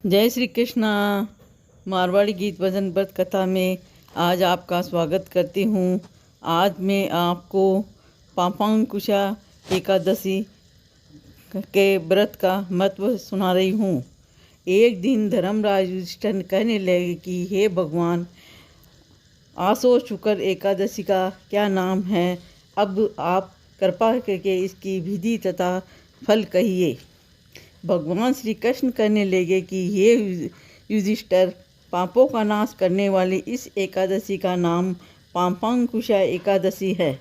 जय श्री कृष्णा। मारवाड़ी गीत भजन व्रत कथा में आज आपका स्वागत करती हूँ। आज मैं आपको पापांकुशा एकादशी के व्रत का महत्व सुना रही हूँ। एक दिन धर्मराज युधिष्ठिर कहने लगे कि हे भगवान, आसो शुक्र एकादशी का क्या नाम है? अब आप कृपा करके इसकी विधि तथा फल कहिए। भगवान श्री कृष्ण कहने लगे कि हे युधिष्ठिर, पापों का नाश करने वाली इस एकादशी का नाम पापांकुशा एकादशी है।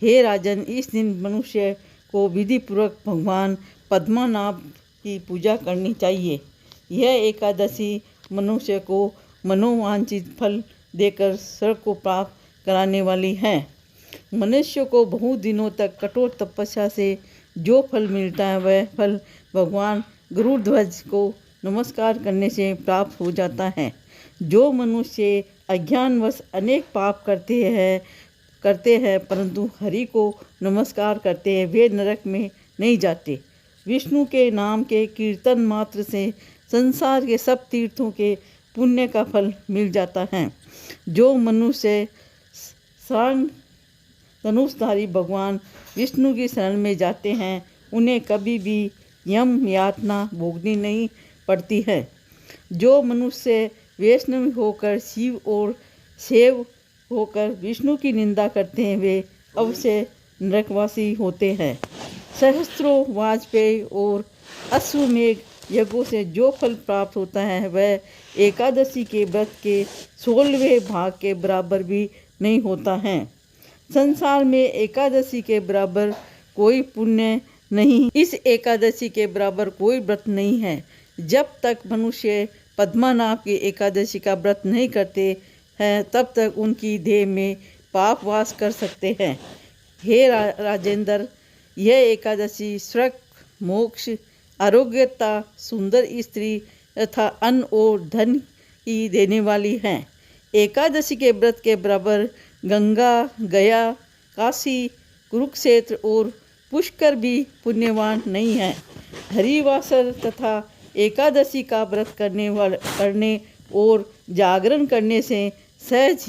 हे राजन, इस दिन मनुष्य को विधि पूर्वक भगवान पद्मनाभ की पूजा करनी चाहिए। यह एकादशी मनुष्य को मनोवांछित फल देकर स्वर्ग को प्राप्त कराने वाली है। मनुष्य को बहुत दिनों तक कठोर तपस्या से जो फल मिलता है वह फल भगवान गरुड़ ध्वज को नमस्कार करने से प्राप्त हो जाता है। जो मनुष्य अज्ञानवश अनेक पाप करते हैं परंतु हरि को नमस्कार करते हैं, वे नरक में नहीं जाते। विष्णु के नाम के कीर्तन मात्र से संसार के सब तीर्थों के पुण्य का फल मिल जाता है। जो मनुष्य शरण धनुषधारी भगवान विष्णु की शरण में जाते हैं उन्हें कभी भी यम यातना भोगनी नहीं पड़ती है। जो मनुष्य वैष्णव होकर शिव और शैव होकर विष्णु की निंदा करते हैं वे अवश्य नरकवासी होते हैं। सहस्त्रों वाजपेयी और अश्वमेघ यज्ञों से जो फल प्राप्त होता है वह एकादशी के व्रत के 16वें भाग के बराबर भी नहीं होता है। संसार में एकादशी के बराबर कोई पुण्य नहीं, इस एकादशी के बराबर कोई व्रत नहीं है। जब तक मनुष्य पद्मनाभ की एकादशी का व्रत नहीं करते हैं तब तक उनकी देह में पाप वास कर सकते हैं। हे राजेंद्र, यह एकादशी स्वर्ग, मोक्ष, आरोग्यता, सुंदर स्त्री तथा अन्न और धन की देने वाली है। एकादशी के व्रत के बराबर गंगा, गया, काशी, कुरुक्षेत्र और पुष्कर भी पुण्यवान नहीं है। हरिवासर तथा एकादशी का व्रत करने और जागरण करने से सहज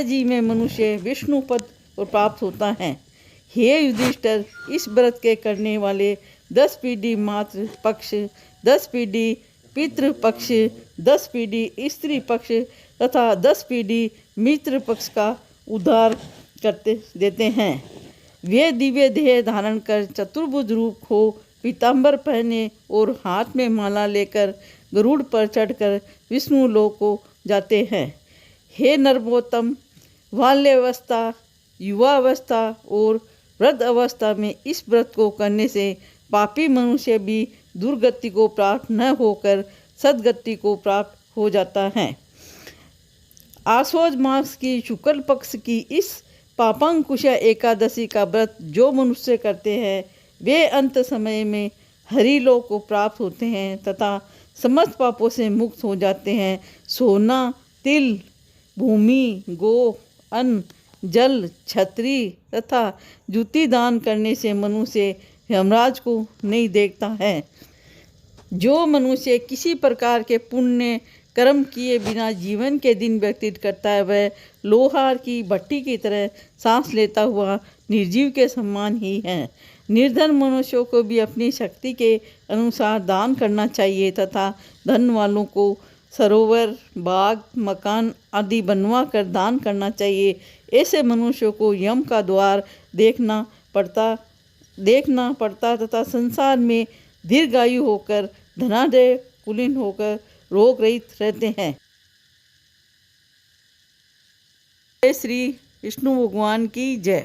ही में मनुष्य विष्णु पद प्राप्त होता है। हे युधिष्ठिर, इस व्रत के करने वाले 10 पीढ़ी मातृ पक्ष, 10 पीढ़ी पितृ पक्ष, 10 पीढ़ी स्त्री पक्ष तथा 10 पीढ़ी मित्र पक्ष का उद्धार देते हैं। वे दिव्य देह धारण कर चतुर्भुज रूप हो पीताम्बर पहने और हाथ में माला लेकर गरुड़ पर चढ़कर विष्णु लोक को जाते हैं। हे नरोत्तम, बाल्यावस्था, युवावस्था और वृद्ध अवस्था में इस व्रत को करने से पापी मनुष्य भी दुर्गति को प्राप्त न होकर सद्गति को प्राप्त हो जाता है। आश्वज मास की शुक्ल पक्ष की इस पापांकुशा एकादशी का व्रत जो मनुष्य करते हैं वे अंत समय में हरिलोक को प्राप्त होते हैं तथा समस्त पापों से मुक्त हो जाते हैं। सोना, तिल, भूमि, गो, अन्न, जल, छत्री तथा जूती दान करने से मनुष्य यमराज को नहीं देखता है। जो मनुष्य किसी प्रकार के पुण्य कर्म किए बिना जीवन के दिन व्यतीत करता है वह लोहार की भट्टी की तरह सांस लेता हुआ निर्जीव के समान ही है। निर्धन मनुष्यों को भी अपनी शक्ति के अनुसार दान करना चाहिए तथा धन वालों को सरोवर, बाग, मकान आदि बनवा कर दान करना चाहिए। ऐसे मनुष्यों को यम का द्वार देखना पड़ता तथा संसार में दीर्घायु होकर धनाढ्य कुलीन होकर रोग रहित रहते हैं। जय श्री विष्णु भगवान की जय।